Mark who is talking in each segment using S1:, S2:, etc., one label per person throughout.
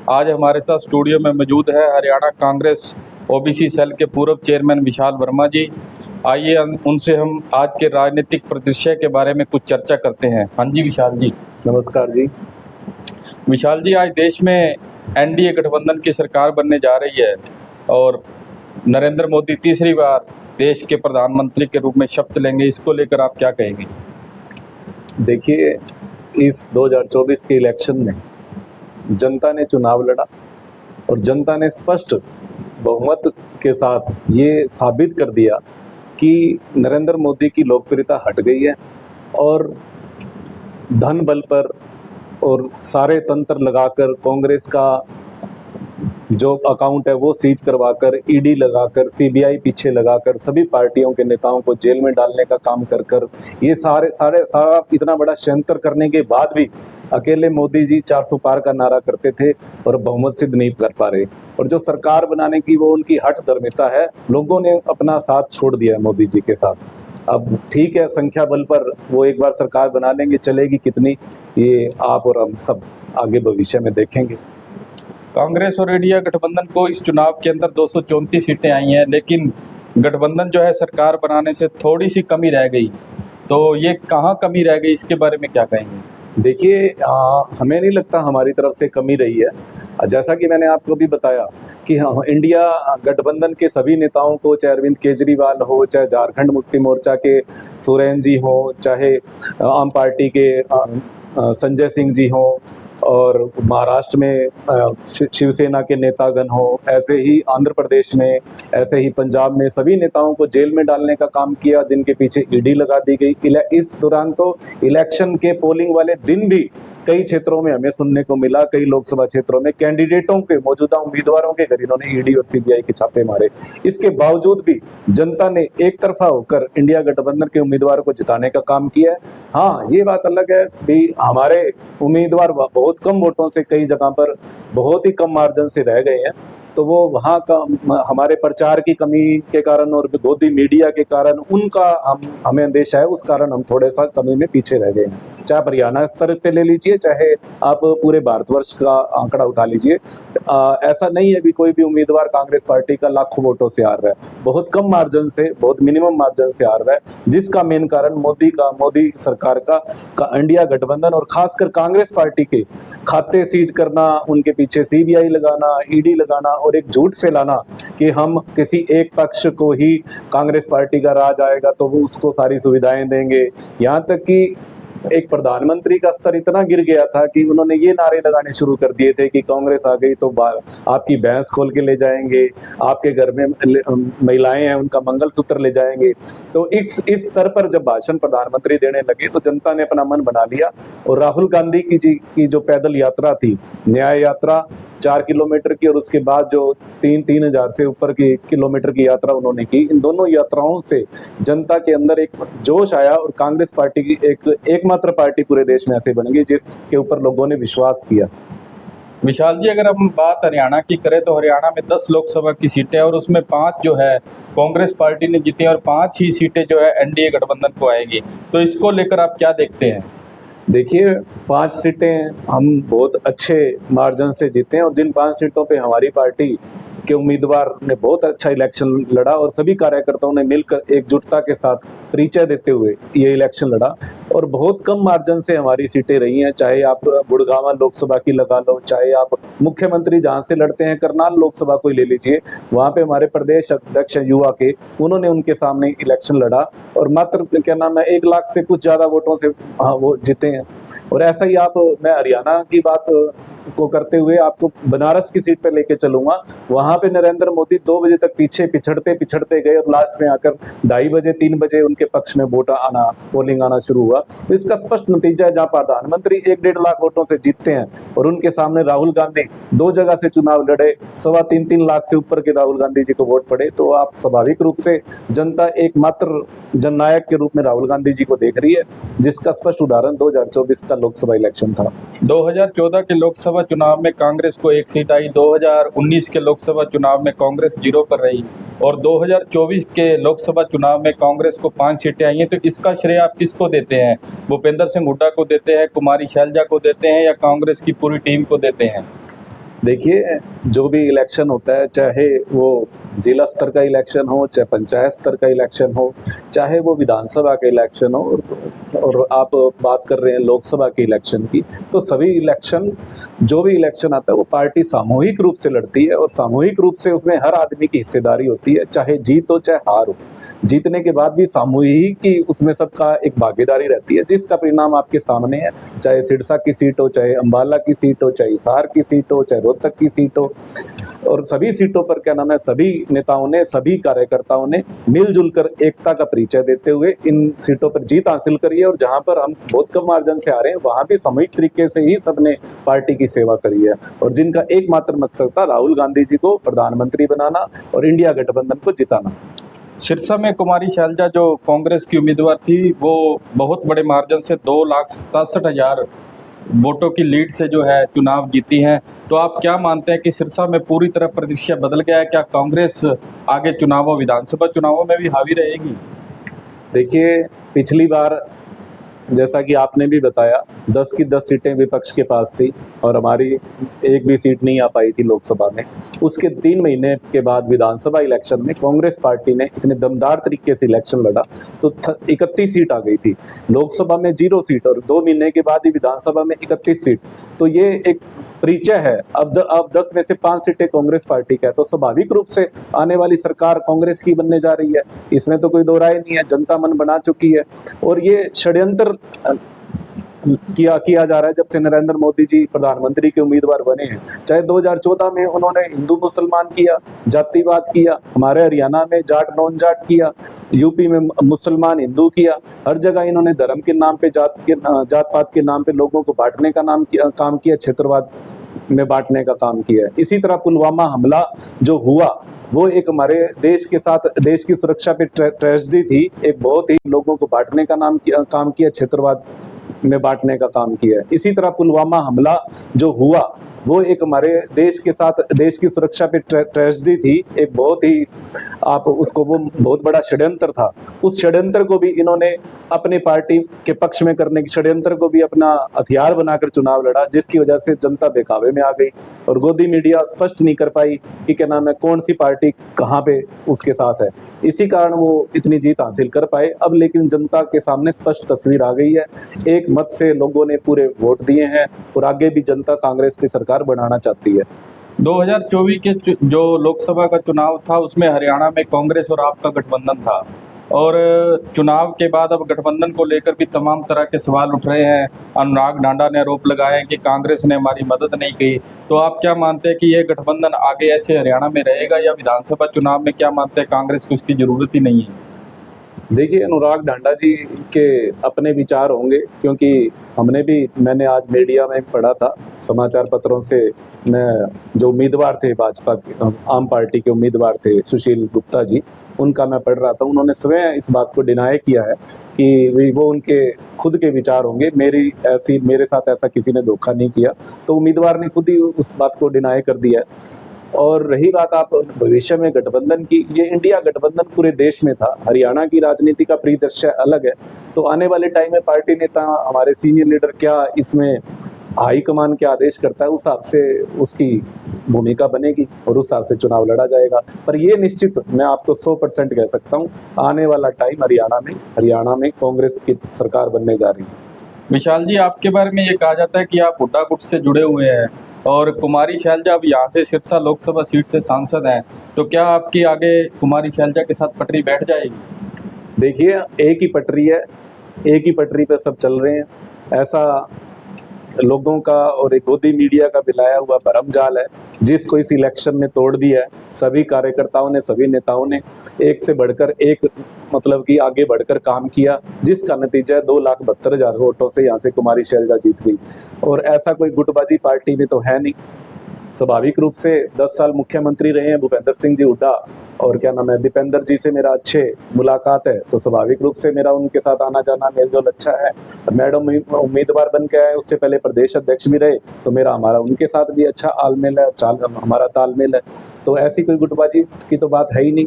S1: आज हमारे साथ स्टूडियो में मौजूद है हरियाणा कांग्रेस ओबीसी सेल के पूर्व चेयरमैन विशाल वर्मा जी। आइए उनसे हम आज के राजनीतिक परिदृश्य के बारे में कुछ चर्चा करते हैं। हाँ जी विशाल जी।
S2: नमस्कार जी।
S1: विशाल जी, आज देश में एनडीए गठबंधन की सरकार बनने जा रही है और नरेंद्र मोदी तीसरी बार देश के प्रधानमंत्री के रूप में शपथ लेंगे। इसको लेकर आप क्या कहेंगे?
S2: देखिए, इस 2024 के इलेक्शन में जनता ने चुनाव लड़ा और जनता ने स्पष्ट बहुमत के साथ ये साबित कर दिया कि नरेंद्र मोदी की लोकप्रियता हट गई है और धन बल पर और सारे तंत्र लगाकर कांग्रेस का जो अकाउंट है वो सीज करवाकर, ईडी लगाकर, सीबीआई पीछे लगाकर सभी पार्टियों के नेताओं को जेल में डालने का काम कर ये सारा इतना बड़ा षड्यंत्र करने के बाद भी अकेले मोदी जी 400 पार का नारा करते थे और बहुमत सिद्ध नहीं कर पा रहे। और जो सरकार बनाने की वो उनकी हठ धर्मिता है, लोगों ने अपना साथ छोड़ दिया है मोदी जी के साथ। अब ठीक है, संख्या बल पर वो एक बार सरकार बना लेंगे, चलेगी कितनी ये आप और हम सब आगे भविष्य में देखेंगे।
S1: कांग्रेस और इंडिया गठबंधन को इस चुनाव के अंदर 234 सीटें आई हैं, लेकिन गठबंधन जो है सरकार बनाने से थोड़ी सी कमी रह गई। तो ये कहाँ कमी रह गई, इसके बारे में क्या कहेंगे?
S2: देखिए, हमें नहीं लगता हमारी तरफ से कमी रही है। जैसा कि मैंने आपको भी बताया कि हाँ, इंडिया गठबंधन के सभी नेताओं को, चाहे अरविंद केजरीवाल हो, चाहे झारखंड मुक्ति मोर्चा के सोरेन जी हो, चाहे आम पार्टी के संजय सिंह जी हों और महाराष्ट्र में शिवसेना के नेतागण हो, ऐसे ही आंध्र प्रदेश में, ऐसे ही पंजाब में सभी नेताओं को जेल में डालने का काम किया, जिनके पीछे ईडी लगा दी गई। इस दौरान तो इलेक्शन के पोलिंग वाले दिन भी कई क्षेत्रों में हमें सुनने को मिला, कई लोकसभा क्षेत्रों में कैंडिडेटों के, मौजूदा उम्मीदवारों के घर इन्होंने ईडी और सीबीआई के छापे मारे। इसके बावजूद भी जनता ने एक तरफा होकर इंडिया गठबंधन के उम्मीदवार को जिताने का काम किया है। हाँ, ये बात अलग है भी हमारे उम्मीदवार बहुत कम वोटों से कई जगह पर बहुत ही कम मार्जिन से रह गए हैं, तो वो वहाँ का हमारे प्रचार की कमी के कारण और गोदी मीडिया के कारण उनका हमें अंदेशा है, उस कारण हम थोड़े सा कमी में पीछे रह गए हैं। चाहे आप हरियाणा स्तर पे ले लीजिए, चाहे आप पूरे भारतवर्ष का आंकड़ा उठा लीजिए, ऐसा नहीं है भी कोई भी उम्मीदवार कांग्रेस पार्टी का लाखों वोटों से हार रहा है। बहुत कम मार्जिन से, बहुत मिनिमम मार्जिन से हार रहा है, जिसका मेन कारण मोदी सरकार का इंडिया गठबंधन और खासकर कांग्रेस पार्टी के खाते सीज करना, उनके पीछे सीबीआई लगाना, ईडी लगाना और एक झूठ फैलाना कि हम किसी एक पक्ष को ही कांग्रेस पार्टी का राज आएगा तो वो उसको सारी सुविधाएं देंगे। यहाँ तक कि एक प्रधानमंत्री का स्तर इतना गिर गया था कि उन्होंने ये नारे लगाने शुरू कर दिए थे कि कांग्रेस आ गई तो आपकी भैंस खोल के ले जाएंगे, आपके घर में महिलाएं हैं उनका मंगलसूत्र ले जाएंगे। तो इस स्तर पर जब भाषण प्रधानमंत्री देने लगे तो जनता ने अपना मन बना लिया और राहुल गांधी की जो पैदल यात्रा थी, न्याय यात्रा 4 किलोमीटर की, और उसके बाद जो 3,000 से ऊपर की किलोमीटर की यात्रा उन्होंने की, इन दोनों यात्राओं से जनता के अंदर एक जोश आया और कांग्रेस पार्टी की एकमात्र पार्टी पूरे देश में ऐसे बन गई जिसके ऊपर लोगों ने विश्वास किया।
S1: विशाल जी, अगर हम बात हरियाणा की करें तो हरियाणा में 10 लोकसभा की सीटें और उसमें 5 जो है कांग्रेस पार्टी ने जीती और 5 ही सीटें जो है एनडीए गठबंधन को आएगी। तो इसको लेकर आप क्या देखते हैं?
S2: देखिए, 5 सीटें हम बहुत अच्छे मार्जिन से जीते हैं और जिन 5 सीटों पे हमारी पार्टी के उम्मीदवार ने बहुत अच्छा इलेक्शन लड़ा और सभी कार्यकर्ताओं ने मिलकर एकजुटता के साथ परिचय देते हुए ये इलेक्शन लड़ा और बहुत कम मार्जिन से हमारी सीटें रही हैं। चाहे आप गुड़गांव लोकसभा की लगा लो, चाहे आप मुख्यमंत्री जहाँ से लड़ते हैं करनाल लोकसभा को ले लीजिए, वहाँ पे हमारे प्रदेश अध्यक्ष युवा के, उन्होंने उनके सामने इलेक्शन लड़ा और मात्र क्या नाम है 1 लाख से कुछ ज़्यादा वोटों से वो जीते हैं। और ऐसा ही मैं हरियाणा की बात को करते हुए आपको बनारस की सीट पे लेके चलूंगा। वहां पे नरेंद्र मोदी 2 बजे तक पीछे पिछड़ते गए और लास्ट में आकर 2:30 बजे 3 बजे उनके पक्ष में पोलिंग आना शुरू हुआ। तो इसका स्पष्ट नतीजा है, जहां प्रधानमंत्री 1-1.5 लाख वोटों से जीतते हैं और उनके सामने राहुल गांधी 2 जगह से चुनाव लड़े, 3.25 लाख से ऊपर के राहुल गांधी जी को वोट पड़े, तो आप स्वाभाविक रूप से जनता एकमात्र जननायक के रूप में राहुल गांधी जी को देख रही है, जिसका स्पष्ट उदाहरण 2024 का लोकसभा इलेक्शन था।
S1: 2014 के लोकसभा चुनाव में कांग्रेस को 1 सीट आई, 2019 के लोकसभा चुनाव में कांग्रेस 0 पर रही और 2024 के लोकसभा चुनाव में कांग्रेस को 5 सीटें आई हैं। तो इसका श्रेय आप किसको देते हैं? भूपेंद्र सिंह हुड्डा को देते हैं, कुमारी शैलजा को देते हैं या कांग्रेस की पूरी टीम को देते हैं?
S2: देखिए, जो भी इलेक्शन होता है, चाहे वो जिला स्तर का इलेक्शन हो, चाहे पंचायत स्तर का इलेक्शन हो, चाहे वो विधानसभा का इलेक्शन हो, और आप बात कर रहे हैं लोकसभा के इलेक्शन की, तो सभी इलेक्शन, जो भी इलेक्शन आता है वो पार्टी सामूहिक रूप से लड़ती है, और सामूहिक रूप से उसमें हर आदमी की हिस्सेदारी होती है, चाहे जीत हो चाहे हार हो। जीतने के बाद भी सामूहिक की उसमें सबका एक भागीदारी रहती है, जिसका परिणाम आपके सामने है, चाहे सिरसा की सीट हो, चाहे अम्बाला की सीट हो, चाहे हिसार की सीट हो, चाहे रोहतक की सीट हो। और सभी सीटों पर क्या नाम है, सभी नेताओं ने, सभी कार्यकर्ताओं ने मिलजुल कर एकता का परिचय देते हुए इन सीटों पर जीत हासिल करी है, और जहां पर हम बहुत कम मार्जिन से आ रहे हैं वहां भी सामूहिक तरीके से ही सबने पार्टी की सेवा करी है, और जिनका एकमात्र मकसद था राहुल गांधी जी को प्रधानमंत्री बनाना और इंडिया गठबंधन को जिताना।
S1: सिरसा में कुमारी शैलजा जो कांग्रेस की उम्मीदवार थी, वो बहुत बड़े मार्जिन से 2,67,000 वोटों की लीड से जो है चुनाव जीती हैं। तो आप क्या मानते हैं कि सिरसा में पूरी तरह परिदृश्य बदल गया है? क्या कांग्रेस आगे चुनावों, विधानसभा चुनावों में भी हावी रहेगी?
S2: देखिए, पिछली बार जैसा कि आपने भी बताया 10 की 10 सीटें विपक्ष के पास थी, और हमारी एक भी सीट नहीं आ पाई थी लोकसभा में। उसके 3 महीने के बाद विधानसभा इलेक्शन में कांग्रेस पार्टी ने इतने दमदार तरीके से इलेक्शन लड़ा तो 31 सीट आ गई थी, लोकसभा में 0 सीट, और 2 महीने के बाद ही विधानसभा में 31 सीट। तो ये एक परिचय है। अब 10 में से 5 सीटें कांग्रेस पार्टी का है, तो स्वाभाविक रूप से आने वाली सरकार कांग्रेस की बनने जा रही है, इसमें तो कोई दो राय नहीं है। जनता मन बना चुकी है, और ये षड्यंत्र किया जा रहा है जब से नरेंद्र मोदी जी प्रधानमंत्री के उम्मीदवार बने हैं। चाहे 2014 में उन्होंने हिंदू मुसलमान किया, जातिवाद किया, हमारे हरियाणा में जाट नॉन जाट किया, यूपी में मुसलमान हिंदू किया, हर जगह इन्होंने धर्म के नाम पे, जात पात के नाम पे लोगों को बांटने का काम किया, क्षेत्रवाद में बांटने का काम किया है। इसी तरह पुलवामा हमला जो हुआ वो एक हमारे देश के साथ, देश की सुरक्षा पे ट्रेजेडी थी, एक बहुत ही लोगों को बांटने का काम किया, क्षेत्रवाद में बांटने का काम किया है। इसी तरह पुलवामा हमला जो हुआ वो एक हमारे देश के साथ, देश की सुरक्षा पे ट्रेजेडी थी, एक बहुत ही, आप उसको, वो बहुत बड़ा षड्यंत्र था। उस षड्यंत्र को भी इन्होंने अपने पार्टी के पक्ष में करने की, षड्यंत्र को भी अपना हथियार बनाकर चुनाव लड़ा, जिसकी वजह से जनता बेकाबू में आ गई, और गोदी मीडिया स्पष्ट नहीं कर पाई कि क्या नाम है, कौन सी पार्टी कहाँ पे उसके साथ है। इसी कारण वो इतनी जीत हासिल कर पाए। अब लेकिन जनता के सामने स्पष्ट तस्वीर आ गई है, एक मत से लोगों ने पूरे वोट दिए हैं, और आगे भी जनता कांग्रेस की सरकार बनाना चाहती है।
S1: 2024 के जो लोकसभा का चुनाव था उसमें हरियाणा में कांग्रेस और आपका गठबंधन था, और चुनाव के बाद अब गठबंधन को लेकर भी तमाम तरह के सवाल उठ रहे हैं। अनुराग ढांडा ने आरोप लगाए हैं कि कांग्रेस ने हमारी मदद नहीं की। तो आप क्या मानते हैं कि ये गठबंधन आगे ऐसे हरियाणा में रहेगा, या विधानसभा चुनाव में क्या मानते हैं कांग्रेस को उसकी ज़रूरत ही नहीं है?
S2: देखिए, अनुराग ढांडा जी के अपने विचार होंगे, क्योंकि मैंने आज मीडिया में पढ़ा था, समाचार पत्रों से, मैं जो उम्मीदवार थे भाजपा के, आम पार्टी के उम्मीदवार थे सुशील गुप्ता जी, उनका मैं पढ़ रहा था, उन्होंने स्वयं इस बात को डिनाई किया है कि वो उनके खुद के विचार होंगे, मेरे साथ ऐसा किसी ने धोखा नहीं किया। तो उम्मीदवार ने खुद ही उस बात को डिनाई कर दिया है। और रही बात आप भविष्य में गठबंधन की, ये इंडिया गठबंधन पूरे देश में था, हरियाणा की राजनीति का परिदृश्य अलग है। तो आने वाले टाइम में पार्टी नेता, हमारे सीनियर लीडर क्या इसमें हाईकमान के आदेश करता है, उस हिसाब से उसकी भूमिका बनेगी और उस हिसाब से चुनाव लड़ा जाएगा। पर ये निश्चित मैं आपको 100% कह सकता हूँ, आने वाला टाइम हरियाणा में कांग्रेस की सरकार बनने जा रही है।
S1: विशाल जी, आपके बारे में ये कहा जाता है कि आप हुड्डा गुट से जुड़े हुए हैं, और कुमारी शैलजा अब यहाँ से सिरसा लोकसभा सीट से सांसद हैं, तो क्या आपकी आगे कुमारी शैलजा के साथ पटरी बैठ जाएगी?
S2: देखिए, एक ही पटरी है, एक ही पटरी पे सब चल रहे हैं। ऐसा लोगों का और एक गोदी मीडिया का बिलाया हुआ भरम जाल है, जिसको इस इलेक्शन ने तोड़ दिया है। सभी कार्यकर्ताओं ने, सभी नेताओं ने एक से बढ़कर एक, मतलब कि आगे बढ़कर काम किया, जिसका नतीजा 2,72,000 वोटों से यहाँ से कुमारी शैलजा जीत गई। और ऐसा कोई गुटबाजी पार्टी में तो है नहीं। स्वाभाविक रूप से 10 साल मुख्यमंत्री रहे हैं भूपेंद्र सिंह जी हुड्डा, और क्या नाम है, दीपेंद्र जी से मेरा अच्छे मुलाकात है, तो स्वाभाविक रूप से मेरा उनके साथ आना जाना मेलजोल अच्छा है। मैडम उम्मीदवार बन के आए, उससे पहले प्रदेश अध्यक्ष भी रहे, तो हमारा उनके साथ भी अच्छा आलमेल है, हमारा तालमेल है। तो ऐसी कोई गुटबाजी की तो बात है ही नहीं।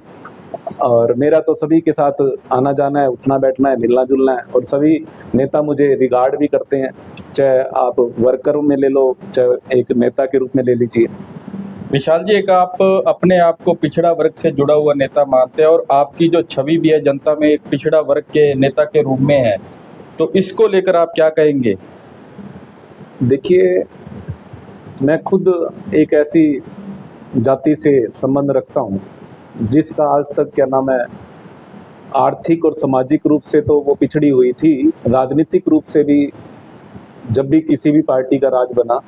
S2: और मेरा तो सभी के साथ आना जाना है, उठना बैठना है, मिलना जुलना है, और सभी नेता मुझे रिगार्ड भी करते हैं, चाहे आप वर्कर में ले लो, चाहे एक नेता के रूप में ले लीजिए।
S1: विशाल जी, एक आप अपने आप को पिछड़ा वर्ग से जुड़ा हुआ नेता मानते हैं और आपकी जो छवि भी है जनता में एक पिछड़ा वर्ग के नेता के रूप में है, तो इसको लेकर आप क्या कहेंगे?
S2: देखिए, मैं खुद एक ऐसी जाति से संबंध रखता हूँ जिसका आज तक क्या नाम है, आर्थिक और सामाजिक रूप से तो वो पिछड़ी हुई थी, राजनीतिक रूप से भी जब भी किसी भी पार्टी का राज बना,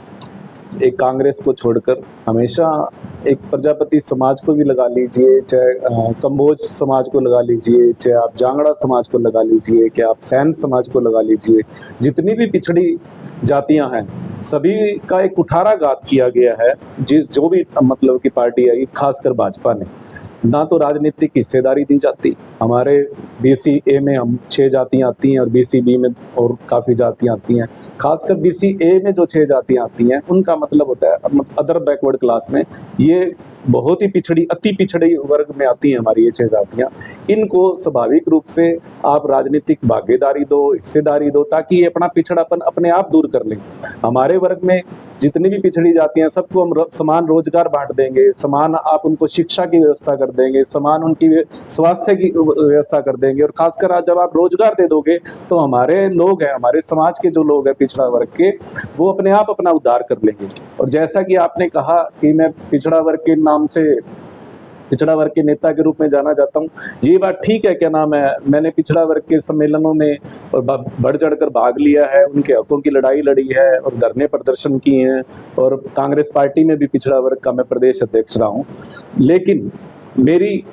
S2: एक कांग्रेस को छोड़कर हमेशा एक प्रजापति समाज को भी लगा लीजिए, चाहे कंबोज समाज को लगा लीजिए, चाहे आप जांगड़ा समाज को लगा लीजिए, कि आप सैन समाज को लगा लीजिए, जितनी भी पिछड़ी जातियां हैं सभी का एक कुठाराघात किया गया है। जो भी मतलब की पार्टी आई, खासकर भाजपा ने, ना तो राजनीतिक हिस्सेदारी दी जाती। हमारे BC-A में हम 6 जातियाँ आती हैं और BC-B में और काफ़ी जातियाँ आती हैं। खासकर BC-A में जो 6 जातियाँ आती हैं उनका मतलब होता है अदर बैकवर्ड क्लास में, ये बहुत ही पिछड़ी, अति पिछड़ी वर्ग में आती हैं हमारी ये 6 जातियाँ। इनको स्वाभाविक रूप से आप राजनीतिक भागीदारी दो, हिस्सेदारी दो, ताकि ये अपना पिछड़ापन अपने आप दूर कर लें। हमारे वर्ग में जितनी भी पिछड़ी जातियाँ, सबको हम समान रोजगार बांट देंगे, समान आप उनको शिक्षा की व्यवस्था कर देंगे, समान उनकी स्वास्थ्य की व्यवस्था कर देंगे, और खासकर आज जब आप रोजगार दे दोगे तो हमारे लोग हैं, हमारे समाज के जो लोग हैं पिछड़ा वर्ग के, वो अपने आप अपना उद्धार कर लेंगे। और जैसा कि आपने कहा कि मैं पिछड़ा वर्ग के नाम से, पिछड़ा वर्ग के नेता के रूप में जाना जाता हूँ, ये बात ठीक है, क्या नाम है, मैंने पिछड़ा वर्ग के सम्मेलनों में और बढ़ चढ़कर भाग लिया है, उनके हकों की लड़ाई लड़ी है और धरने प्रदर्शन किए हैं, और कांग्रेस पार्टी में भी पिछड़ा वर्ग का मैं प्रदेश अध्यक्ष रहा हूँ। लेकिन मेरी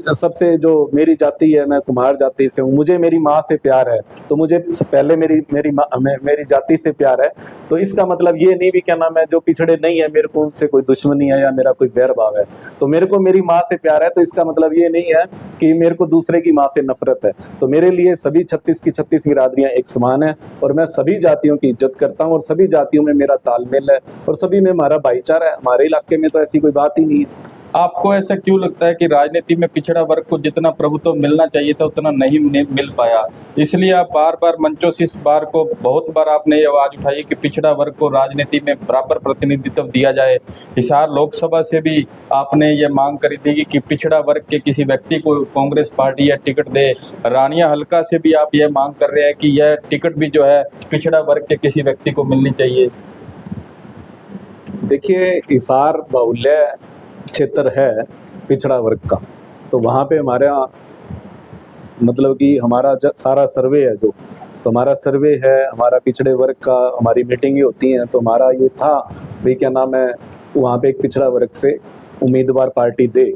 S2: सबसे जो मेरी जाति है, मैं कुम्हार जाति से हूँ, मुझे मेरी माँ से प्यार है, तो मुझे पहले मेरी जाति से प्यार है। तो इसका मतलब ये नहीं भी क्या नाम है, जो पिछड़े नहीं है मेरे को उनसे कोई दुश्मनी है या मेरा कोई बैर भाव है। तो मेरे को मेरी माँ से प्यार है, तो इसका मतलब ये नहीं है कि मेरे को दूसरे की माँ से नफरत है। तो मेरे लिए सभी 36 की 36 बिरादरियाँ एक समान है, और मैं सभी जातियों की इज्जत करता हूँ, और सभी जातियों में मेरा तालमेल है, और सभी में हमारा भाईचारा है। हमारे इलाके में तो ऐसी कोई बात ही नहीं है।
S1: आपको ऐसा क्यों लगता है कि राजनीति में पिछड़ा वर्ग को जितना प्रभुत्व मिलना चाहिए था उतना नहीं मिल पाया? इसलिए आप बार बार मंचों से इस बार को बहुत बार आपने ये आवाज़ उठाई कि पिछड़ा वर्ग को राजनीति में बराबर प्रतिनिधित्व दिया जाए। हिसार लोकसभा से भी आपने ये मांग करी थी कि पिछड़ा वर्ग के किसी व्यक्ति को कांग्रेस पार्टी या टिकट दे। रानिया हल्का से भी आप ये मांग कर रहे हैं कि यह टिकट भी जो है पिछड़ा वर्ग के किसी व्यक्ति को मिलनी चाहिए।
S2: देखिए, हिसार बाहुल्य क्षेत्र है पिछड़ा वर्ग का, तो वहाँ पे हमारे यहाँ मतलब कि हमारा सारा सर्वे है जो, तो हमारा सर्वे है, हमारा पिछड़े वर्ग का, हमारी मीटिंगें होती हैं, तो हमारा ये था भाई क्या नाम है, वहाँ पे एक पिछड़ा वर्ग से उम्मीदवार पार्टी दे।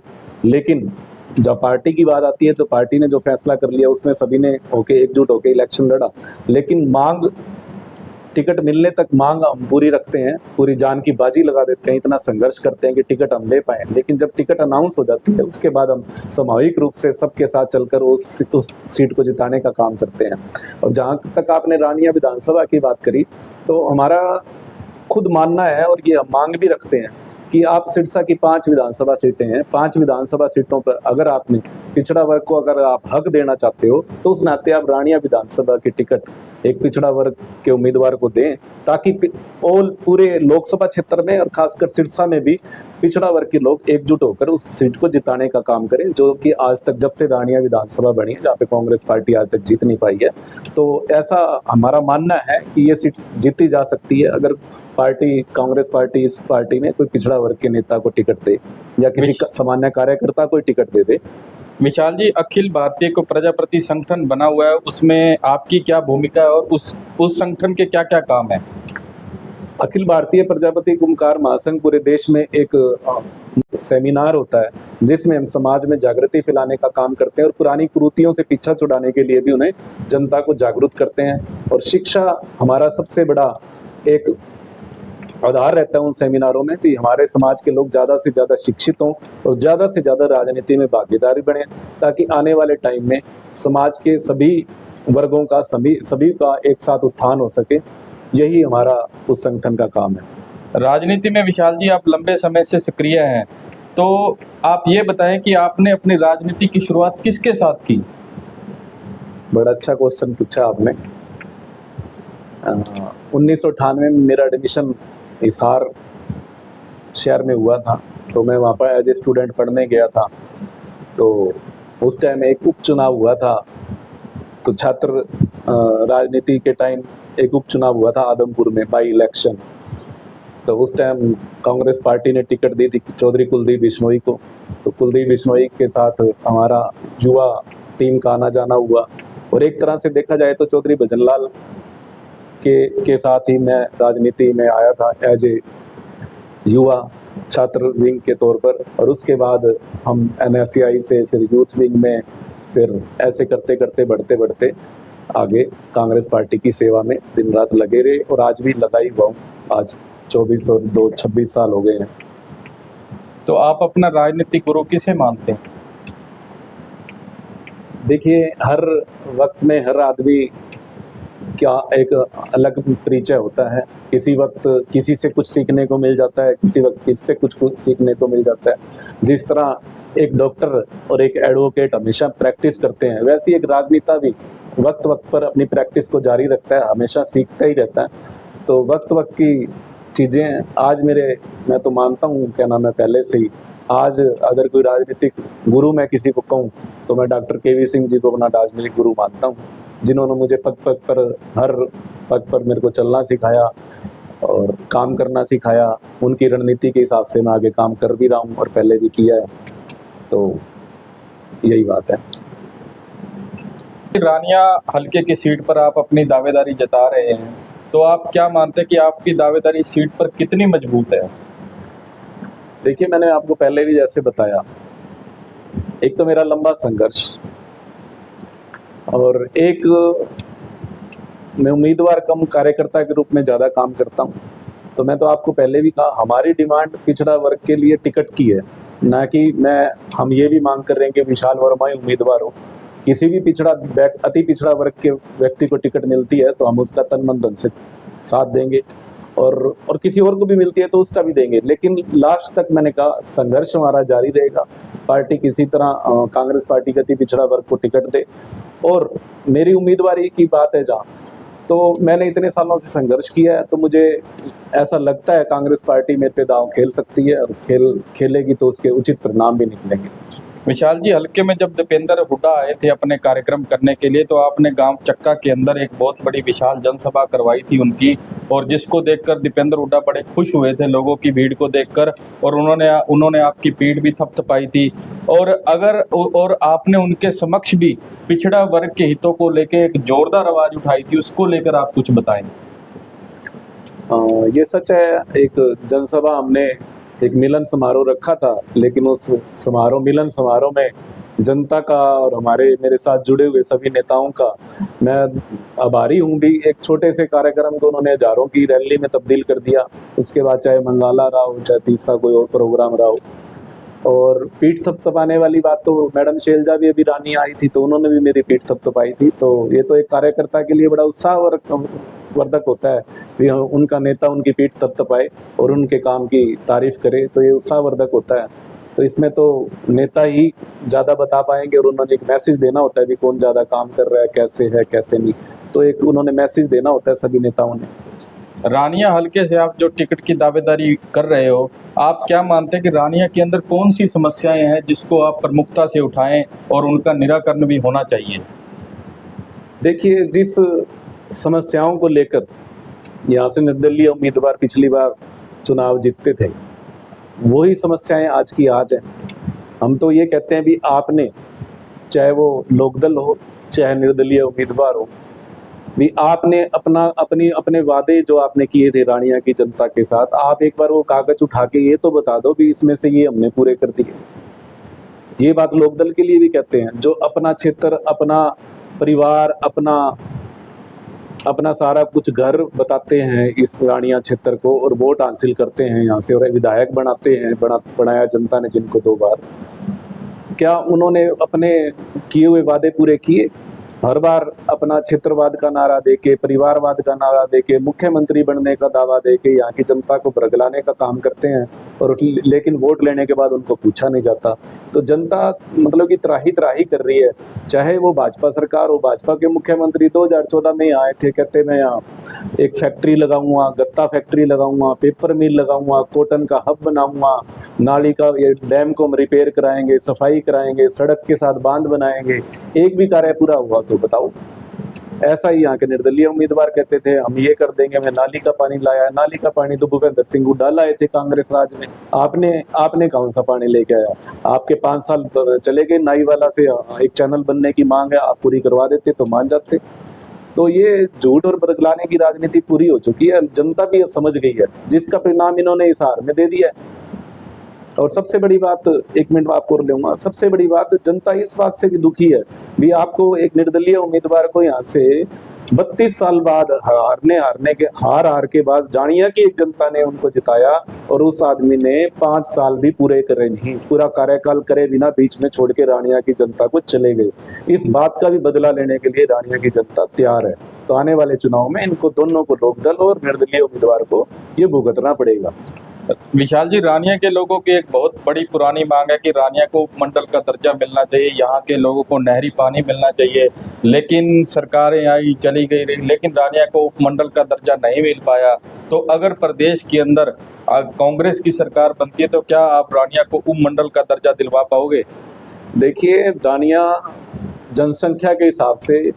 S2: लेकिन जब पार्टी की बात आती है तो पार्टी ने जो फैसला कर लिया उसमें सभी ने होके एकजुट होके इलेक्शन लड़ा। लेकिन मांग, टिकट मिलने तक मांग हम पूरी रखते हैं, पूरी जान की बाजी लगा देते हैं, इतना संघर्ष करते हैं कि टिकट हम ले पाएँ। लेकिन जब टिकट अनाउंस हो जाती है उसके बाद हम सामूहिक रूप से सबके साथ चलकर उस सीट को जिताने का काम करते हैं। और जहाँ तक आपने रानिया विधानसभा की बात करी, तो हमारा खुद मानना है और ये हम मांग भी रखते हैं कि आप सिरसा की 5 विधानसभा सीटें हैं, 5 विधानसभा सीटों पर अगर आपने पिछड़ा वर्ग को अगर आप हक देना चाहते हो तो उस नाते आप रानिया विधानसभा की टिकट एक पिछड़ा वर्ग के उम्मीदवार को दें, ताकि पूरे लोकसभा क्षेत्र में और खासकर सिरसा में भी पिछड़ा वर्ग के लोग एकजुट होकर उस सीट को जिताने का काम करें, जो कि आज तक जब से रानिया विधानसभा बनी है, जहाँ पे कांग्रेस पार्टी आज तक जीत नहीं पाई है। तो ऐसा हमारा मानना है कि ये सीट जीती जा सकती है अगर पार्टी, कांग्रेस पार्टी इस पार्टी में कोई पिछड़ा वर्ग के नेता को टिकट दे या किसी सामान्य कार्यकर्ता को टिकट दे दे।
S1: विशाल जी, अखिल भारतीय को प्रजापति संगठन बना हुआ है, उसमें आपकी क्या भूमिका है और उस संगठन के क्या क्या काम है?
S2: अखिल भारतीय प्रजापति कुम्भकार महासंघ पूरे देश में एक सेमिनार होता है जिसमें हम समाज में जागृति फैलाने का काम करते हैं और पुरानी कुरीतियों से पीछा छुड़ाने के लिए भी उन्हें जनता को जागरूक करते हैं। और शिक्षा हमारा सबसे बड़ा एक आधार रहता है उन सेमिनारों में कि हमारे समाज के लोग ज़्यादा से ज़्यादा शिक्षित हों और ज़्यादा से ज़्यादा राजनीति में भागीदारी बने, ताकि आने वाले टाइम में समाज के सभी वर्गों का, सभी का एक साथ उत्थान हो सके। यही हमारा उस संगठन का काम है।
S1: राजनीति में विशाल जी आप लंबे समय से सक्रिय हैं, तो आप ये बताएं कि आपने अपनी राजनीति की शुरुआत किसके साथ की?
S2: बड़ा अच्छा क्वेश्चन पूछा आपने। 1998 में मेरा एडमिशन हिसार शहर में हुआ था, तो मैं वहाँ पर एज ए स्टूडेंट पढ़ने गया था। तो उस टाइम एक उपचुनाव हुआ था, तो छात्र राजनीति के टाइम एक उपचुनाव हुआ था आदमपुर में, बाई इलेक्शन। तो उस टाइम कांग्रेस पार्टी ने टिकट दी थी चौधरी कुलदीप बिश्नोई को। तो कुलदीप बिश्नोई के साथ हमारा युवा टीम का आना जाना हुआ, और एक तरह से देखा जाए तो चौधरी भजनलाल के साथ ही मैं राजनीति में आया था एज ए युवा छात्र विंग के तौर पर। और उसके बाद हम NSCI से फिर यूथ विंग में, फिर ऐसे करते करते बढ़ते बढ़ते आगे कांग्रेस पार्टी की सेवा में दिन रात लगे रहे, और आज भी लगा ही हुआ हूँ। आज 24 और 2 26 साल हो गए हैं।
S1: तो आप अपना राजनीतिक गुरु किसे मानते हैं?
S2: देखिए, हर वक्त में हर आदमी क्या एक अलग परिचय होता है। किसी वक्त किसी से कुछ सीखने को मिल जाता है, किसी वक्त किसी से कुछ सीखने को मिल जाता है। जिस तरह एक डॉक्टर और एक एडवोकेट हमेशा प्रैक्टिस करते हैं, वैसे एक राजनेता भी वक्त वक्त पर अपनी प्रैक्टिस को जारी रखता है, हमेशा सीखता ही रहता है। तो वक्त वक्त की चीज़ें आज मैं तो मानता हूँ, क्या नाम है, पहले से ही आज अगर कोई राजनीतिक गुरु मैं किसी को कहूँ तो मैं डॉक्टर KV सिंह जी को अपना राजनीतिक गुरु मानता हूँ, जिन्होंने मुझे हर पग पर मेरे को चलना सिखाया और काम करना सिखाया। उनकी रणनीति के हिसाब से मैं आगे काम कर भी रहा हूँ और पहले भी किया है। तो यही बात है।
S1: रानिया हल्के की सीट पर आप अपनी दावेदारी जता रहे हैं, तो आप क्या मानते हैं कि आपकी दावेदारी सीट पर कितनी मजबूत है?
S2: देखिए, मैंने आपको पहले भी जैसे बताया, एक तो मेरा लंबा संघर्ष, और एक मैं उम्मीदवार कम कार्यकर्ता के रूप में ज़्यादा काम करता हूँ। तो मैं तो आपको पहले भी कहा, हमारी डिमांड पिछड़ा वर्ग के लिए टिकट की है, ना कि हम ये भी मांग कर रहे हैं कि विशाल वर्मा ही उम्मीदवार हो। किसी भी अति पिछड़ा वर्ग के व्यक्ति को टिकट मिलती है तो हम उसका तन मन धन से साथ देंगे, और किसी और को भी मिलती है तो उसका भी देंगे। लेकिन लास्ट तक मैंने कहा, संघर्ष हमारा जारी रहेगा। पार्टी किसी तरह कांग्रेस पार्टी के अति पिछड़ा वर्ग को टिकट दे, और मेरी उम्मीदवारी की बात है जहाँ, तो मैंने इतने सालों से संघर्ष किया है, तो मुझे ऐसा लगता है कांग्रेस पार्टी मेरे पे दांव खेल सकती है, और खेलेगी तो उसके उचित परिणाम भी निकलेंगे।
S1: विशाल जी, हल्के में जब दीपेंद्र हुड्डा आए थे अपने कार्यक्रम करने के लिए, तो आपने गांव चक्का के अंदर एक बहुत बड़ी विशाल जनसभा करवाई थी उनकी, और जिसको देखकर दीपेंद्र हुड्डा बड़े खुश हुए थे लोगों की भीड़ को देखकर, और उन्होंने आपकी पीठ भी थपथपाई थी। और आपने उनके समक्ष भी पिछड़ा वर्ग के हितों को लेकर एक जोरदार आवाज उठाई थी, उसको लेकर आप कुछ बताएं।
S2: ये सच है, एक जनसभा हमने एक मिलन समारोह रखा था, लेकिन उस मिलन समारोह में जनता का और मेरे साथ जुड़े हुए सभी नेताओं का मैं आभारी हूँ भी। एक छोटे से कार्यक्रम को उन्होंने हजारों की रैली में तब्दील कर दिया। उसके बाद चाहे मंगाला रहा हो, चाहे तीसरा कोई और प्रोग्राम रहा हो। और पीठ थपथपाने वाली बात तो मैडम शैलजा भी अभी रानी आई थी, तो उन्होंने भी मेरी पीठ थपथपाई थी। तो ये तो एक कार्यकर्ता के लिए बड़ा उत्साहवर्धक होता है कि उनका नेता उनकी पीठ थपथपाए और उनके काम की तारीफ करे, तो ये उत्साहवर्धक होता है। तो इसमें तो नेता ही ज़्यादा बता पाएंगे, और उन्होंने एक मैसेज देना होता है भी कौन ज़्यादा काम कर रहा है कैसे नहीं। तो एक उन्होंने मैसेज देना होता है सभी नेताओं ने।
S1: रानिया हल्के से आप जो टिकट की दावेदारी कर रहे हो, आप क्या मानते हैं कि रानिया के अंदर कौन सी समस्याएं हैं जिसको आप प्रमुखता से उठाएं और उनका निराकरण भी होना चाहिए?
S2: देखिए, जिस समस्याओं को लेकर यहाँ से निर्दलीय उम्मीदवार पिछली बार चुनाव जीतते थे, वही समस्याएं आज की आज हैं। हम तो ये कहते हैं भी आपने, चाहे वो लोकदल हो चाहे निर्दलीय उम्मीदवार हो, भी आपने अपने वादे जो आपने किए थे रानिया की जनता के साथ, आप एक बार वो कागज उठा के ये तो बता दो भी इसमें से ये हमने पूरे कर दिए। ये बात लोकदल के लिए भी कहते हैं, जो अपना क्षेत्र, अपना परिवार, अपना सारा कुछ घर बताते हैं इस रानिया क्षेत्र को, और वोट हासिल करते हैं यहाँ से, और विधायक बनाते हैं, बनाया जनता ने जिनको 2 बार। क्या उन्होंने अपने किए हुए वादे पूरे किए? हर बार अपना क्षेत्रवाद का नारा देके, परिवारवाद का नारा देके, मुख्यमंत्री बनने का दावा देके यहाँ की जनता को बरगलाने का काम करते हैं, और लेकिन वोट लेने के बाद उनको पूछा नहीं जाता। तो जनता मतलब कि त्राही त्राही कर रही है। चाहे वो भाजपा सरकार हो, भाजपा के मुख्यमंत्री 2014 में आए थे, कहते मैं यहाँ एक फैक्ट्री लगाऊंगा, गत्ता फैक्ट्री लगाऊंगा, पेपर मिल लगाऊंगा, कॉटन का हब बनाऊंगा, नाली का ये डैम को हम रिपेयर कराएंगे, सफाई कराएंगे, सड़क के साथ बांध बनाएंगे। एक भी कार्य पूरा हुआ तो बताओ। ऐसा ही यहाँ के निर्दलीय उम्मीदवार कहते थे हम ये कर देंगे, मैं नाली का पानी लाया। नाली का पानी तो भूपेंद्र सिंह हुड्डा लाए थे कांग्रेस राज में। आपने कौन सा पानी लेके आया? आपके 5 साल चले गए, नाई वाला से एक चैनल बनने की मांग है, आप पूरी करवा देते तो मान जाते। तो ये झूठ और बरगलाने की राजनीति पूरी हो चुकी है, जनता भी अब समझ गई है, जिसका परिणाम इन्होंने इस हार में दे दिया है। और सबसे बड़ी बात, 1 मिनट आपको और लूंगा, सबसे बड़ी बात, जनता इस बात से भी दुखी है भी आपको एक निर्दलीय उम्मीदवार को यहाँ से 32 साल बाद हार के बाद जानिया की एक जनता ने उनको जिताया, और उस आदमी ने 5 साल भी पूरे करे नहीं, पूरा कार्यकाल करे बिना बीच में छोड़ के रानिया की जनता को चले गए। इस बात का भी बदला लेने के लिए रानिया की जनता तैयार है। तो आने वाले चुनाव में इनको दोनों को, लोकदल और निर्दलीय उम्मीदवार को, ये भुगतना पड़ेगा।
S1: विशाल जी, रानिया के लोगों की एक बहुत बड़ी पुरानी मांग है कि रानिया को उपमंडल का दर्जा मिलना चाहिए, यहाँ के लोगों को नहरी पानी मिलना चाहिए, लेकिन सरकारें आई चली गई रही, लेकिन रानिया को उपमंडल का दर्जा नहीं मिल पाया। तो अगर प्रदेश के अंदर कांग्रेस की सरकार बनती है तो क्या आप रानिया को उपमंडल का दर्जा दिलवा पाओगे?
S2: देखिए, रानिया जनसंख्या के हिसाब से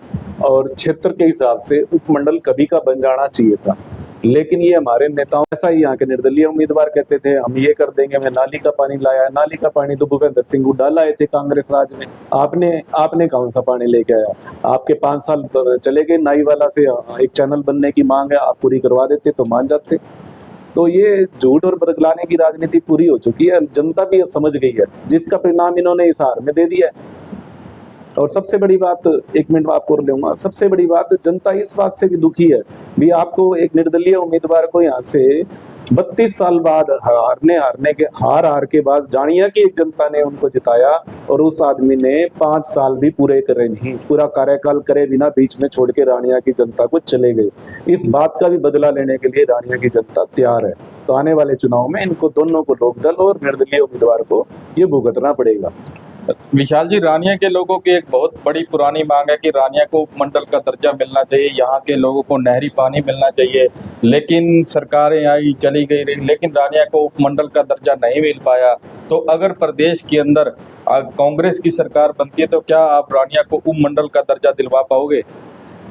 S2: और क्षेत्र के हिसाब से उपमंडल कभी का बन जाना चाहिए था, लेकिन ये हमारे नेताओं, ऐसा ही यहाँ के निर्दलीय उम्मीदवार कहते थे हम ये कर देंगे, मैं नाली का पानी लाया। नाली का पानी तो भूपेंद्र सिंह हुड्डा लाए थे कांग्रेस राज में। आपने कौन सा पानी लेके आया? आपके 5 साल चले गए, नाई वाला से एक चैनल बनने की मांग है, आप पूरी करवा देते तो मान जाते। तो ये झूठ और बरगलाने की राजनीति पूरी हो चुकी है, जनता भी अब समझ गई है, जिसका परिणाम इन्होंने इस हार में दे दिया है। और सबसे बड़ी बात, 1 मिनट आपको और लूंगा, सबसे बड़ी बात, जनता इस बात से भी दुखी है भी आपको एक निर्दलीय उम्मीदवार को यहाँ से 32 साल बाद हार के बाद जानिया की एक जनता ने उनको जिताया, और उस आदमी ने 5 साल भी पूरे करे नहीं, पूरा कार्यकाल करे बिना बीच में छोड़ के रानिया की जनता को चले गए। इस बात का भी बदला लेने के लिए रानिया की जनता तैयार है। तो आने वाले चुनाव में इनको दोनों को, लोकदल और निर्दलीय उम्मीदवार को, ये भुगतना पड़ेगा।
S1: विशाल जी, रानिया के लोगों की एक बहुत बड़ी पुरानी मांग है कि रानिया को उपमंडल का दर्जा मिलना चाहिए, यहाँ के लोगों को नहरी पानी मिलना चाहिए, लेकिन सरकारें आई चली गई रही, लेकिन रानिया को उपमंडल का दर्जा नहीं मिल पाया। तो अगर प्रदेश के अंदर कांग्रेस की सरकार बनती है तो क्या आप रानिया को उपमंडल का दर्जा दिलवा पाओगे?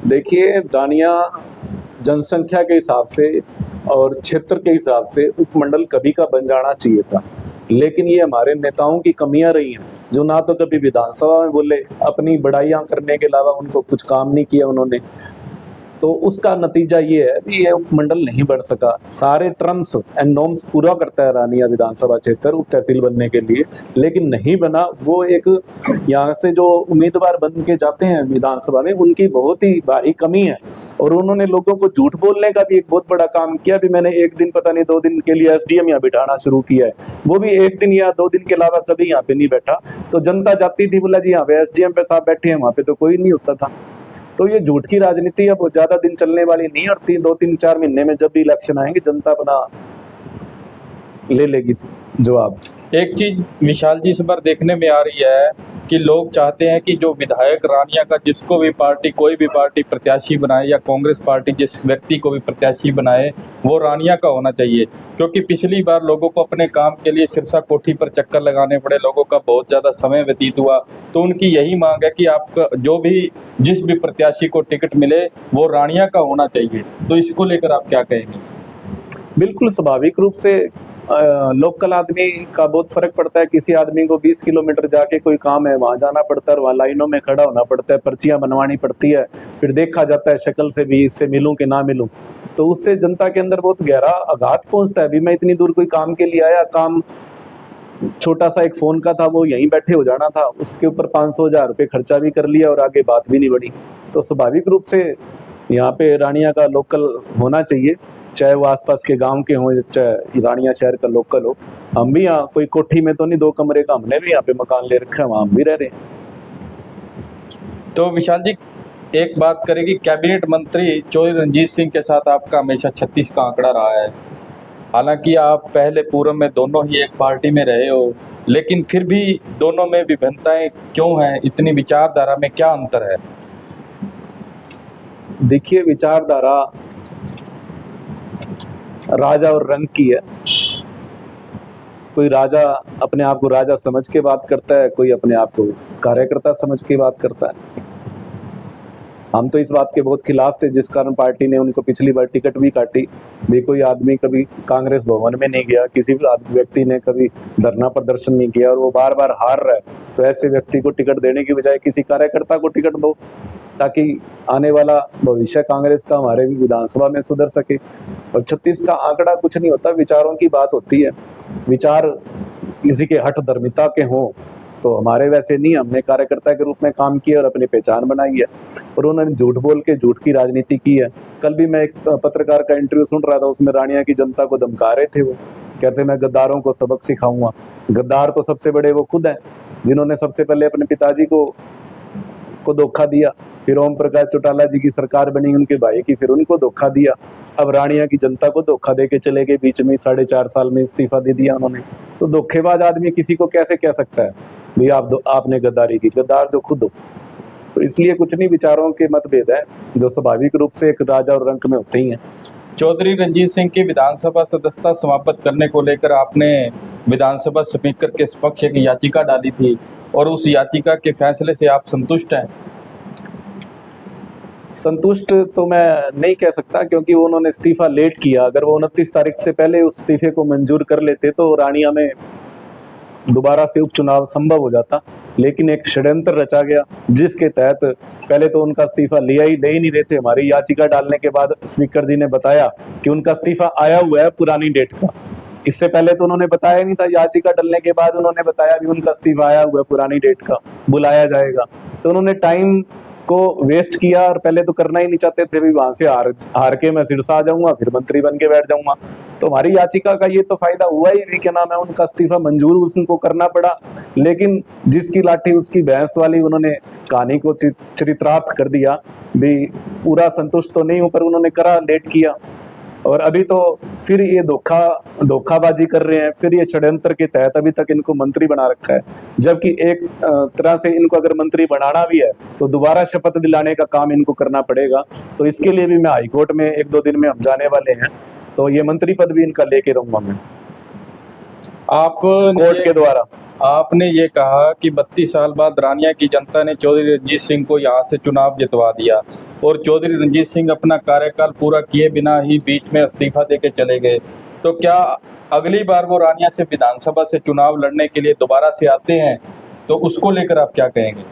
S2: देखिए, रानिया जनसंख्या के हिसाब से और क्षेत्र के हिसाब से उपमंडल कभी का बन जाना चाहिए था, लेकिन ये हमारे नेताओं की कमियां रही हैं, जो ना तो कभी विधानसभा में बोले, अपनी बड़ाइयां करने के अलावा उनको कुछ काम नहीं किया उन्होंने। तो उसका नतीजा ये है कि ये उपमंडल नहीं बन सका। सारे टर्म्स एंड नॉर्म्स पूरा करता है रानिया विधानसभा क्षेत्र उप तहसील बनने के लिए, लेकिन नहीं बना। वो एक यहाँ से जो उम्मीदवार बन के जाते हैं विधानसभा में, उनकी बहुत ही भारी कमी है, और उन्होंने लोगों को झूठ बोलने का भी एक बहुत बड़ा काम किया। भी मैंने एक दिन, पता नहीं 2 दिन के लिए SDM यहाँ बिठाना शुरू किया है, वो भी 1 दिन या 2 दिन के अलावा कभी यहाँ पे नहीं बैठा। तो जनता जाती थी, बोला जी यहाँ पे SDM पे साहब बैठे हैं, वहाँ पे तो कोई नहीं होता था। तो ये झूठ की राजनीति अब ज्यादा दिन चलने वाली नहीं, और 2-3-4 महीने में जब भी इलेक्शन आएंगे, जनता अपना ले लेगी जवाब।
S1: एक चीज विशाल जी इस बार देखने में आ रही है कि लोग चाहते हैं कि जो विधायक रानिया का जिसको भी पार्टी, कोई भी पार्टी प्रत्याशी बनाए, या कांग्रेस पार्टी जिस व्यक्ति को भी प्रत्याशी बनाए, वो रानिया का होना चाहिए। क्योंकि पिछली बार लोगों को अपने काम के लिए सिरसा कोठी पर चक्कर लगाने पड़े, लोगों का बहुत ज़्यादा समय व्यतीत हुआ। तो उनकी यही मांग है कि आपका जिस भी प्रत्याशी को टिकट मिले वो रानिया का होना चाहिए। तो इसको लेकर आप क्या कहेंगे?
S2: बिल्कुल स्वाभाविक रूप से लोकल आदमी का बहुत फर्क पड़ता है। किसी आदमी को 20 किलोमीटर जाके कोई काम है, वहां जाना पड़ता है, वहां लाइनों में खड़ा होना पड़ता है, पर्चियां बनवानी पड़ती है, फिर देखा जाता है शक्ल से भी, इससे मिलूं कि ना मिलूं। तो उससे जनता के अंदर बहुत गहरा आघात पहुंचता है। अभी मैं इतनी दूर कोई काम के लिए आया, काम छोटा सा एक फोन का था, वो यहीं बैठे हो जाना था, उसके ऊपर 500-1000 रुपये खर्चा भी कर लिया और आगे बात भी नहीं बढ़ी। तो स्वाभाविक रूप से यहाँ पे रानिया का लोकल होना चाहिए, चाहे वो आसपास के गांव के हों, चाहे रानिया शहर का लोकल हो। हम भी यहाँ कोई कोठी में तो नहीं, 2 कमरे का हमने भी यहाँ पे मकान ले रखा है, वहाँ हम भी रह रहे हैं।
S1: तो विशाल जी, एक बात करें कि कैबिनेट मंत्री चौधरी रणजीत सिंह के साथ आपका हमेशा 36 का आंकड़ा रहा है। हालांकि आप पहले पूर्व में दोनों ही एक पार्टी में रहे हो, लेकिन फिर भी दोनों में विभिन्नताएं क्यों हैं? इतनी विचारधारा में क्या अंतर है?
S2: देखिए, विचारधारा राजा और रंग की है। कोई राजा अपने आप को राजा समझ के बात करता है, कोई अपने आप को कार्यकर्ता समझ के बात करता है। हम तो इस बात के बहुत खिलाफ थे, जिस कारण पार्टी ने उनको पिछली बार टिकट भी काटी। भी कोई आदमी कभी कांग्रेस भवन में नहीं गया, किसी भी व्यक्ति ने कभी धरना प्रदर्शन नहीं किया और वो बार बार हार रहा है, तो ऐसे व्यक्ति को टिकट देने की बजाय किसी कार्यकर्ता को टिकट दो, ताकि आने वाला भविष्य कांग्रेस का हमारे भी विधानसभा में सुधर सके। और 36 का आंकड़ा कुछ नहीं होता, विचारों की बात होती है। विचार किसी के हठ धर्मिता के हों तो हमारे वैसे नहीं, हमने कार्यकर्ता के रूप में काम किया और अपनी पहचान बनाई है। और उन्होंने झूठ बोल के झूठ की राजनीति की है। कल भी मैं एक पत्रकार का इंटरव्यू सुन रहा था, उसमें रानिया की जनता को धमका रहे थे। वो कहते मैं गद्दारों को सबक सिखाऊंगा। गद्दार तो सबसे बड़े वो खुद हैं, जिन्होंने सबसे पहले अपने पिताजी को धोखा दिया, फिर ओम प्रकाश चौटाला जी की सरकार बनी, उनके भाई की, फिर उनको धोखा दिया। अब रानिया की जनता को धोखा दे के चले गए, बीच में 4.5 साल में इस्तीफा दे दिया उन्होंने। तो धोखेबाज आदमी किसी को कैसे कह सकता है भाई आपने गद्दारी की? गद्दार जो खुद हो। तो इसलिए कुछ नहीं, विचारों के मतभेद है जो स्वाभाविक रूप से एक राजा और रंक में होते ही हैं।
S1: चौधरी रणजीत सिंह की विधानसभा सदस्यता समाप्त करने को लेकर आपने विधानसभा स्पीकर के पक्ष एक याचिका डाली थी, और उस याचिका के फैसले से आप संतुष्ट हैं?
S2: संतुष्ट तो मैं नहीं कह सकता, क्योंकि उन्होंने इस्तीफा लेट किया। अगर वो 29 तारीख से पहले उस इस्तीफे को मंजूर कर लेते तो रानिया में दोबारा से उपचुनाव संभव हो जाता। लेकिन एक षड्यंत्र रचा गया, जिसके तहत पहले तो उनका इस्तीफा ले ही नहीं रहे थे। हमारी याचिका डालने के बाद स्पीकर जी ने बताया कि उनका इस्तीफा आया हुआ है पुरानी डेट का। इससे पहले तो उन्होंने बताया नहीं था। याचिका डालने के बाद उन्होंने बताया भी उनका इस्तीफा आया हुआ है पुरानी डेट का, बुलाया जाएगा। तो उन्होंने टाइम को वेस्ट किया, और पहले तो करना ही नहीं चाहते थे भी वहां से हार के मैं सिरसा आ जाऊंगा, फिर मंत्री बन के बैठ जाऊंगा। तो हमारी याचिका का ये तो फायदा हुआ ही, क्या नाम है, उनका इस्तीफा मंजूर उनको करना पड़ा। लेकिन जिसकी लाठी उसकी भैंस वाली उन्होंने कहानी को चरितार्थ कर दिया। भी पूरा संतुष्ट तो नहीं हूं, पर उन्होंने करा, लेट किया। और अभी तो फिर ये धोखाबाजी कर रहे हैं, फिर ये षड्यंत्र के तहत अभी तक इनको मंत्री बना रखा है। जबकि एक तरह से इनको अगर मंत्री बनाना भी है तो दोबारा शपथ दिलाने का काम इनको करना पड़ेगा। तो इसके लिए भी मैं हाईकोर्ट में 1-2 दिन में हम जाने वाले हैं, तो ये मंत्री पद भी इनका लेके रहूंगा मैं
S1: आप
S2: कोर्ट के द्वारा।
S1: आपने ये कहा कि 32 साल बाद रानिया की जनता ने चौधरी रणजीत सिंह को यहाँ से चुनाव जितवा दिया, और चौधरी रणजीत सिंह अपना कार्यकाल पूरा किए बिना ही बीच में इस्तीफा देके चले गए। तो क्या अगली बार वो रानिया से विधानसभा से चुनाव लड़ने के लिए दोबारा से आते हैं, तो उसको लेकर आप क्या कहेंगे?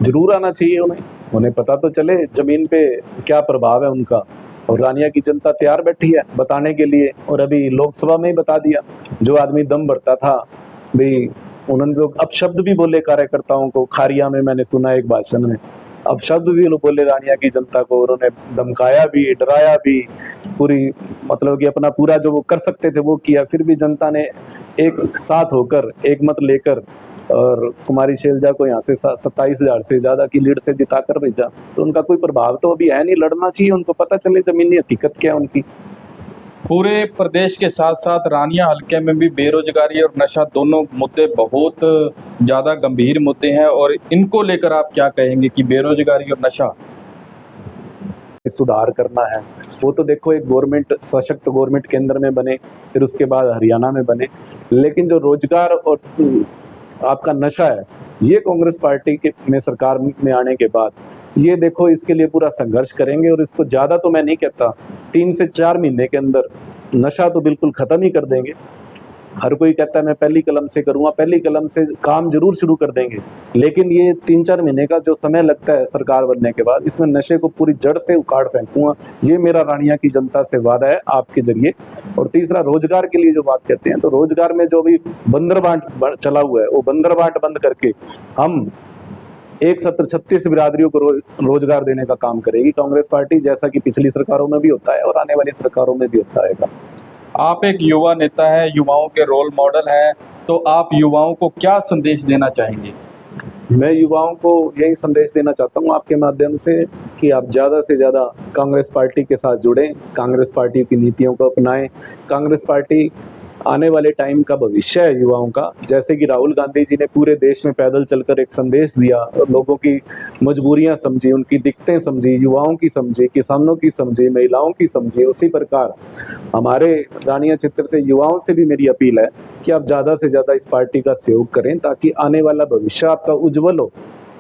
S2: जरूर आना चाहिए उन्हें पता तो चले जमीन पे क्या प्रभाव है उनका। और रानिया की जनता तैयार बैठी है बताने के लिए, और अभी लोकसभा में ही बता दिया। जो आदमी दम भरता था भाई, उन्होंने तो अब शब्द भी बोले कार्यकर्ताओं को। खारिया में मैंने सुना एक भाषण में, अब शब्द भी बोले रानिया की जनता को। उन्होंने धमकाया भी, डराया भी, पूरी मतलब कि अपना पूरा जो वो कर सकते थे वो किया। फिर भी जनता ने एक साथ होकर, एक मत लेकर, और कुमारी शैलजा को यहाँ से 27,000 से ज्यादा की लीड से जिता कर भेजा। तो उनका कोई प्रभाव तो अभी है नहीं। लड़ना चाहिए, उनको पता चले जमीनी हकीकत क्या है उनकी।
S1: पूरे प्रदेश के साथ साथ रानिया हल्के में भी बेरोजगारी और नशा दोनों मुद्दे बहुत ज़्यादा गंभीर मुद्दे हैं, और इनको लेकर आप क्या कहेंगे कि बेरोजगारी और नशा
S2: सुधार करना है? वो तो देखो, एक गवर्नमेंट, सशक्त गवर्नमेंट केंद्र में बने, फिर उसके बाद हरियाणा में बने। लेकिन जो रोजगार और आपका नशा है, ये कांग्रेस पार्टी के में सरकार में आने के बाद ये देखो, इसके लिए पूरा संघर्ष करेंगे। और इसको ज़्यादा तो मैं नहीं कहता, 3 से 4 महीने के अंदर नशा तो बिल्कुल ख़त्म ही कर देंगे। हर कोई कहता है मैं पहली कलम से करूँगा, पहली कलम से काम जरूर शुरू कर देंगे। लेकिन ये 3-4 महीने का जो समय लगता है सरकार बनने के बाद, इसमें नशे को पूरी जड़ से उखाड़ फेंकूंगा। ये मेरा रानिया की जनता से वादा है आपके जरिए। और तीसरा, रोजगार के लिए जो बात कहते हैं, तो रोजगार में जो भी बंदरबाट चला हुआ है, वो बंदरबाट बंद करके हम एक सत्र 36 बिरादरियों को रोजगार देने का काम करेगी कांग्रेस पार्टी, जैसा कि पिछली सरकारों में भी होता है और आने वाली सरकारों में भी होता है।
S1: आप एक युवा नेता है, युवाओं के रोल मॉडल हैं, तो आप युवाओं को क्या संदेश देना चाहेंगे?
S2: मैं युवाओं को यही संदेश देना चाहता हूँ आपके माध्यम से कि आप ज़्यादा से ज़्यादा कांग्रेस पार्टी के साथ जुड़ें, कांग्रेस पार्टी की नीतियों को अपनाएं। कांग्रेस पार्टी आने वाले टाइम का भविष्य है युवाओं का। जैसे कि राहुल गांधी जी ने पूरे देश में पैदल चलकर एक संदेश दिया और लोगों की मजबूरियां समझी, उनकी दिक्कतें समझी, युवाओं की समझी, किसानों की समझी, महिलाओं की समझी। उसी प्रकार हमारे रानिया क्षेत्र से युवाओं से भी मेरी अपील है कि आप ज़्यादा से ज़्यादा इस पार्टी का सहयोग करें ताकि आने वाला भविष्य आपका उज्जवल हो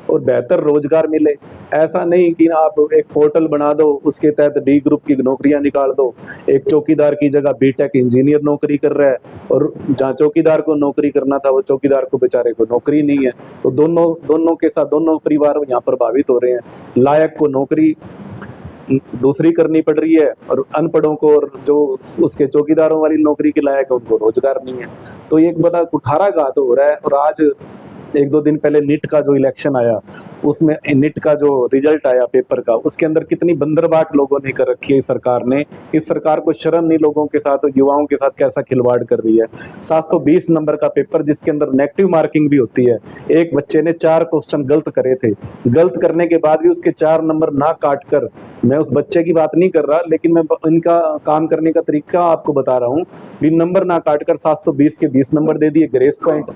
S2: और बेहतर रोजगार मिले। ऐसा नहीं कि आप एक पोर्टल बना दो, उसके तहत डी ग्रुप की नौकरियां निकाल दो, एक चौकीदार की जगह बीटेक इंजीनियर नौकरी कर रहा है और जहाँ चौकीदार को नौकरी करना था वो चौकीदार को बेचारे को नौकरी नहीं है। तो दोनों के साथ दोनों परिवार यहाँ प्रभावित हो रहे हैं। लायक को नौकरी दूसरी करनी पड़ रही है और अनपढ़ों को और जो उसके चौकीदारों वाली नौकरी के लायक है उनको रोजगार नहीं है। तो ये एक बड़ा कुठाराघात हो रहा है। और आज एक दो दिन पहले नीट का जो इलेक्शन आया, उसमें नीट का जो रिजल्ट आया पेपर का, उसके अंदर कितनी बंदरबाट लोगों ने कर रखी है। इस सरकार ने, इस सरकार को शर्म नहीं लोगों के साथ, युवाओं के साथ कैसा खिलवाड़ कर रही है। 720 नंबर का पेपर जिसके अंदर नेगेटिव मार्किंग भी होती है। एक बच्चे ने 4 क्वेश्चन गलत करे थे, गलत करने के बाद भी उसके 4 नंबर ना काट कर, मैं उस बच्चे की बात नहीं कर रहा लेकिन मैं इनका काम करने का तरीका आपको बता रहा हूँ, भी नंबर ना काट कर 720 के 20 नंबर दे दिए, ग्रेस पॉइंट।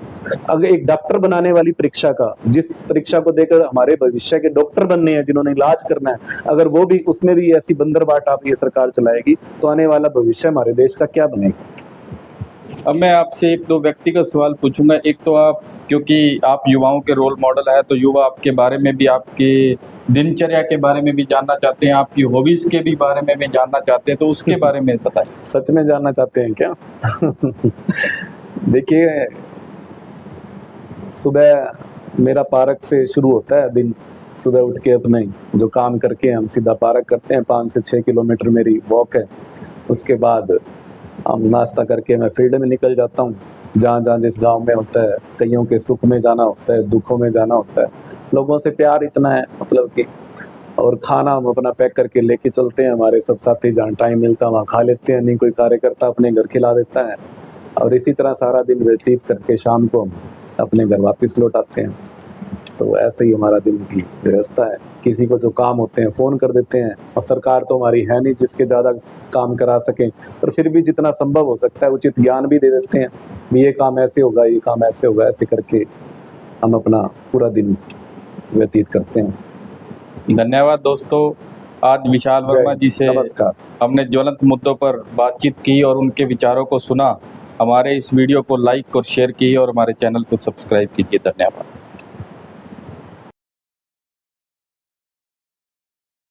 S2: अगर एक डॉक्टर बनाने वाली परीक्षा का, जिस परीक्षा को देकर हमारे भविष्य के डॉक्टर बनने हैं, जिन्होंने इलाज करना है, अगर वो भी उसमें भी ऐसी बंदरबाट आप ये सरकार चलाएगी तो आने वाला भविष्य हमारे देश का क्या बनेगा।
S1: अब मैं आपसे एक दो व्यक्तिगत सवाल पूछूंगा। एक तो आप, क्योंकि आप युवाओं के रोल मॉडल है, तो युवा आपके बारे में भी, आपकी दिनचर्या के बारे में भी जानना चाहते हैं, आपकी हॉबीज के भी बारे में भी जानना चाहते हैं, तो उसके बारे में बताएं।
S2: सच में जानना चाहते हैं क्या? देखिए, सुबह मेरा पार्क से शुरू होता है दिन। सुबह उठ के अपने जो काम करके हम सीधा पार्क करते हैं, 5 से 6 किलोमीटर मेरी वॉक है। उसके बाद हम नाश्ता करके मैं फील्ड में निकल जाता हूँ, जहाँ जहाँ जिस गांव में होता है। कईयों के सुख में जाना होता है, दुखों में जाना होता है। लोगों से प्यार इतना है मतलब कि, और खाना हम अपना पैक करके लेके चलते हैं। हमारे सब साथी जहाँ टाइम मिलता है वहाँ खा लेते हैं, नहीं कोई कार्यकर्ता अपने घर खिला देता है। और इसी तरह सारा दिन व्यतीत करके शाम को हम अपने घर वापस लौट आते हैं। तो ऐसे ही हमारा दिन की व्यवस्था है। किसी को जो काम होते हैं फ़ोन कर देते हैं, और सरकार तो हमारी है नहीं जिसके ज़्यादा काम करा सकें, पर फिर भी जितना संभव हो सकता है उचित ज्ञान भी दे देते हैं, भी ये काम ऐसे होगा, ये काम ऐसे होगा। ऐसे करके हम अपना पूरा दिन व्यतीत करते हैं।
S1: धन्यवाद दोस्तों। आज विशाल वर्मा जी से
S2: नमस्कार।
S1: हमने ज्वलंत मुद्दों पर बातचीत की और उनके विचारों को सुना। हमारे इस वीडियो को लाइक और शेयर कीजिए और हमारे चैनल को सब्सक्राइब कीजिए। धन्यवाद।